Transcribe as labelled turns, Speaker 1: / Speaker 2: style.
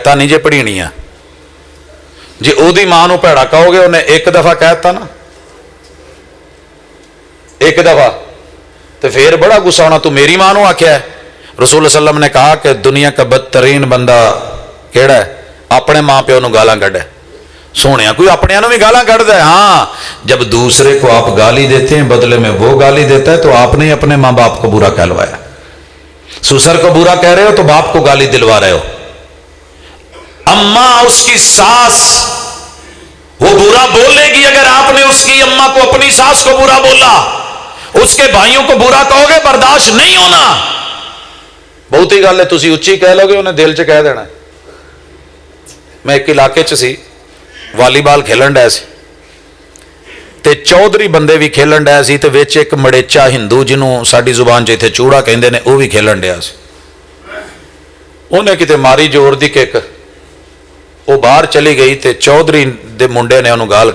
Speaker 1: ਤਾਂ नहीं जे पढ़ीनियां जे ओदी मां नूं भैड़ा कहोगे उन्हें एक दफा कहता ना एक दफा तो फिर बड़ा गुस्सा होना तू मेरी मां नूं आख्या है। रसूल सल्लम ने कहा कि दुनिया का बदतरीन बंदा केड़ा है अपने मां प्यो नूं गालां कढे। सोने कोई अपने भी गालां कढ़दा है। हाँ जब दूसरे को आप गाली देते हैं बदले में वो गाली देता है तो आपने ही अपने मां बाप को बुरा कहलवाया। ससुर को बुरा कह रहे हो तो बाप को गाली दिलवा रहे हो। अम्मा उसकी सास वो बुरा बोलेगी अगर आपने उसकी अम्मा को अपनी सास को बुरा बोला, उसके भाइयों को बुरा कहोगे बर्दाश्त नहीं होना। बहुत ही गल है तुसी उच्ची कह लोगे उन्हें दिल च कह देना। मैं एक इलाके च सी वालीबाल खेलन डया सी ते चौधरी बंदे भी खेलन डया सी ते विच एक मड़ेचा हिंदू जिन्हों साडी जुबान च इत्थे चूड़ा कहंदे ने वह भी खेलन डया सी। उन्हें किते मारी जोर दी किक वो बाहर चली गई ते चौधरी दे मुंडे ने उन्होंने गाल